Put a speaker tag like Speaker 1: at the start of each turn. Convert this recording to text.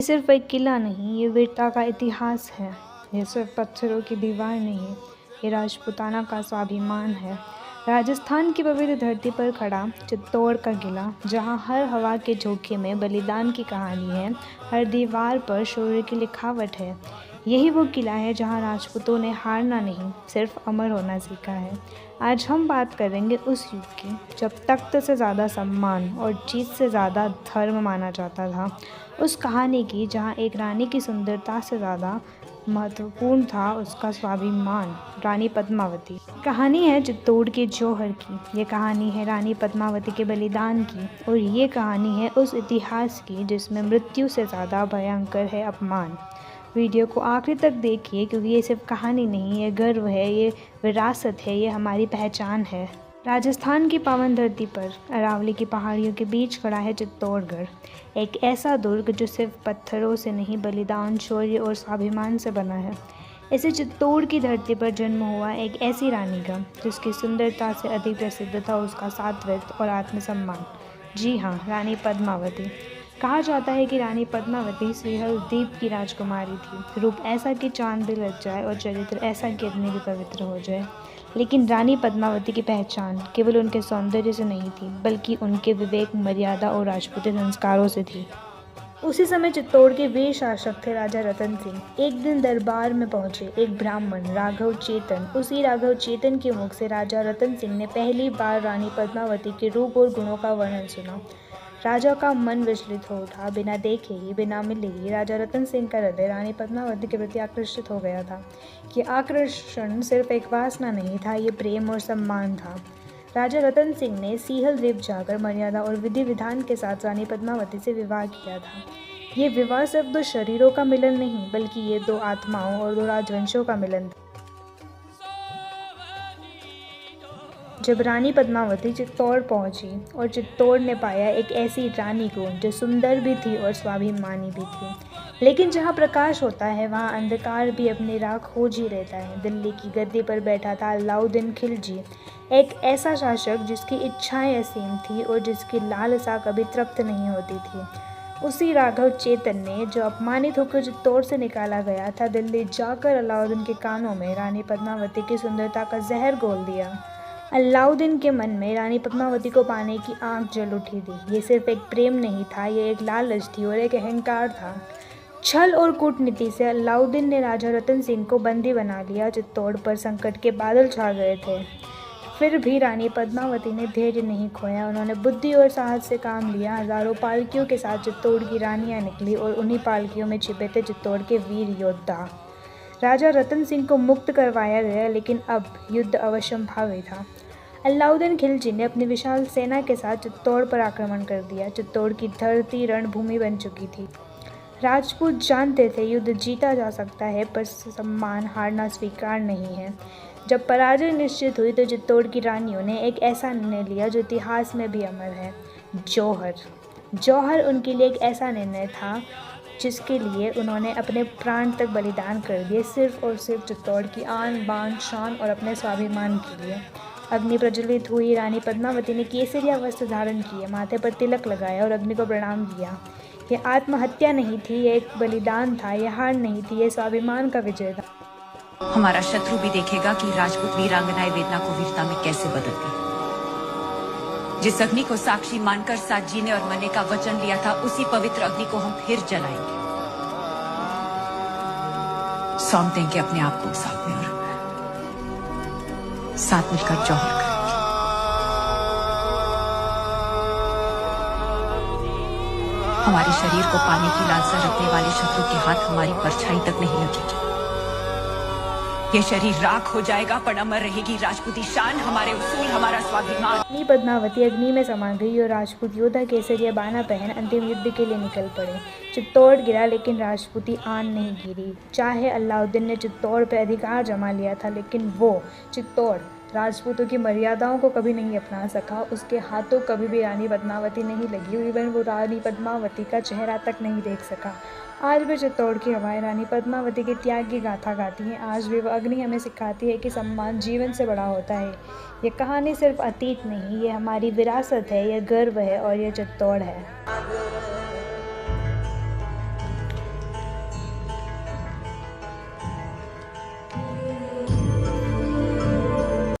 Speaker 1: ये सिर्फ एक किला नहीं, ये वीरता का इतिहास है। ये सिर्फ पत्थरों की दीवार नहीं, ये राजपूताना का स्वाभिमान है। राजस्थान की पवित्र धरती पर खड़ा चित्तौड़ का किला, जहाँ हर हवा के झोंके में बलिदान की कहानी है, हर दीवार पर शौर्य की लिखावट है। यही वो किला है जहाँ राजपूतों ने हारना नहीं, सिर्फ अमर होना सीखा है। आज हम बात करेंगे उस युग की जब तख्त से ज़्यादा सम्मान और जीत से ज़्यादा धर्म माना जाता था। उस कहानी की जहाँ एक रानी की सुंदरता से ज़्यादा महत्वपूर्ण था उसका स्वाभिमान। रानी पद्मावती कहानी है चित्तौड़ के जौहर की। ये कहानी है रानी पद्मावती के बलिदान की, और ये कहानी है उस इतिहास की जिसमें मृत्यु से ज़्यादा भयंकर है अपमान। वीडियो को आखिर तक देखिए, क्योंकि ये सिर्फ कहानी नहीं, ये गर्व है, ये विरासत है, ये हमारी पहचान है। राजस्थान की पावन धरती पर अरावली की पहाड़ियों के बीच खड़ा है चित्तौड़गढ़, एक ऐसा दुर्ग जो सिर्फ पत्थरों से नहीं, बलिदान, शौर्य और स्वाभिमान से बना है। इसे चित्तौड़ की धरती पर जन्म हुआ एक ऐसी रानी का जिसकी सुंदरता से अधिक प्रसिद्ध था उसका सात्विक और आत्मसम्मान। जी हाँ, रानी पद्मावती। कहा जाता है कि रानी पद्मावती सिंहल द्वीप की राजकुमारी थी। रूप ऐसा कि चांद भी लग जाए और चरित्र ऐसा कि अग्नि भी पवित्र हो जाए। लेकिन रानी पद्मावती की पहचान केवल उनके सौंदर्य से नहीं थी, बल्कि उनके विवेक, मर्यादा और राजपूती संस्कारों से थी। उसी समय चित्तौड़ के वीर शासक थे राजा रतन सिंह। एक दिन दरबार में पहुंचे एक ब्राह्मण राघव चेतन। उसी राघव चेतन के मुख से राजा रतन सिंह ने पहली बार रानी पद्मावती के रूप और गुणों का वर्णन सुना। राजा का मन विचलित हो उठा। बिना देखे ही, बिना मिले ही राजा रतन सिंह का हृदय रानी पद्मावती के प्रति आकर्षित हो गया था। ये आकर्षण सिर्फ एक वासना नहीं था, ये प्रेम और सम्मान था। राजा रतन सिंह ने सीहल द्वीप जाकर मर्यादा और विधि विधान के साथ रानी पद्मावती से विवाह किया था। ये विवाह सिर्फ दो शरीरों का मिलन नहीं, बल्कि ये दो आत्माओं और दो राजवंशों का मिलन था। जब रानी पद्मावती चित्तौड़ पहुंची और चित्तौड़ ने पाया एक ऐसी रानी को जो सुंदर भी थी और स्वाभिमानी भी थी। लेकिन जहां प्रकाश होता है वहां अंधकार भी अपनी राह खोज ही रहता है। दिल्ली की गद्दी पर बैठा था अलाउद्दीन खिलजी, एक ऐसा शासक जिसकी इच्छाएं असीम थी और जिसकी लालसा कभी तृप्त नहीं होती थी। उसी राघव चेतन ने, जो अपमानित होकर चित्तौड़ से निकाला गया था, दिल्ली जाकर अलाउद्दीन के कानों में रानी पद्मावती की सुंदरता का जहर घोल दिया। अलाउद्दीन के मन में रानी पद्मावती को पाने की आग जल उठी थी। ये सिर्फ एक प्रेम नहीं था, ये एक लालच थी और एक अहंकार था। छल और कूटनीति से अलाउद्दीन ने राजा रतन सिंह को बंदी बना लिया। चित्तौड़ पर संकट के बादल छा गए थे, फिर भी रानी पद्मावती ने धैर्य नहीं खोया। उन्होंने बुद्धि और साहस से काम लिया। हजारों पालकियों के साथ चित्तौड़ की रानियां निकली और उन्हीं पालकियों में छिपे थे चित्तौड़ के वीर योद्धा। राजा रतन सिंह को मुक्त करवाया गया, लेकिन अब युद्ध अवश्यंभावी था। अलाउद्दीन खिलजी ने अपनी विशाल सेना के साथ चित्तौड़ पर आक्रमण कर दिया। चित्तौड़ की धरती रणभूमि बन चुकी थी। राजपूत जानते थे युद्ध जीता जा सकता है, पर सम्मान हारना स्वीकार नहीं है। जब पराजय निश्चित हुई तो चित्तौड़ की रानियों ने एक ऐसा निर्णय लिया जो इतिहास में भी अमर है, जौहर। जौहर उनके लिए एक ऐसा निर्णय था जिसके लिए उन्होंने अपने प्राण तक बलिदान कर दिए, सिर्फ और सिर्फ चित्तौड़ की आन बान शान और अपने स्वाभिमान के लिए। अग्नि प्रज्वलित हुई। रानी पद्मावती ने केसरिया वस्त्र धारण किए, माथे पर तिलक लगाया और अग्नि को प्रणाम किया। यह आत्महत्या नहीं थी, यह एक बलिदान था, यह हार नहीं थी, यह स्वाभिमान का विजय था।
Speaker 2: हमारा शत्रु भी देखेगा कि राजपूत वीरांगनाएं वेदना को वीरता में कैसे बदलती। जिस अग्नि को साक्षी मानकर साथ जीने और मरने का वचन लिया था, उसी पवित्र अग्नि को हम फिर जलाएंगे। सौंप देंगे अपने आप को उस आग में और साथ मिलकर जौहर करेंगे। हमारे शरीर को पाने की लालसा रखने वाले शत्रु के हाथ हमारी परछाई तक नहीं लगेगी। ये शरीर राख हो जाएगा, पर अमर रहेगी राजपूती शान, हमारे उसूल, हमारा स्वाभिमान।
Speaker 1: रानी पद्मावती अग्नि में समा गई और राजपूत योद्धा केसरिया बाना पहन अंतिम युद्ध के लिए निकल पड़े। चित्तौड़ गिरा, लेकिन राजपूती आन नहीं गिरी। चाहे अलाउद्दीन ने चित्तौड़ पर अधिकार जमा लिया था, लेकिन वो चित्तौड़ राजपूतों की मर्यादाओं को कभी नहीं अपना सका। उसके हाथों कभी भी रानी पद्मावती नहीं लगी। इवन वो रानी पद्मावती का चेहरा तक नहीं देख सका। आज भी चित्तौड़ की हवाएं रानी पद्मावती के त्याग की गाथा गाती हैं। आज भी वह अग्नि हमें सिखाती है कि सम्मान जीवन से बड़ा होता है। ये कहानी सिर्फ अतीत नहीं, ये हमारी विरासत है, यह गर्व है और यह चित्तौड़ है।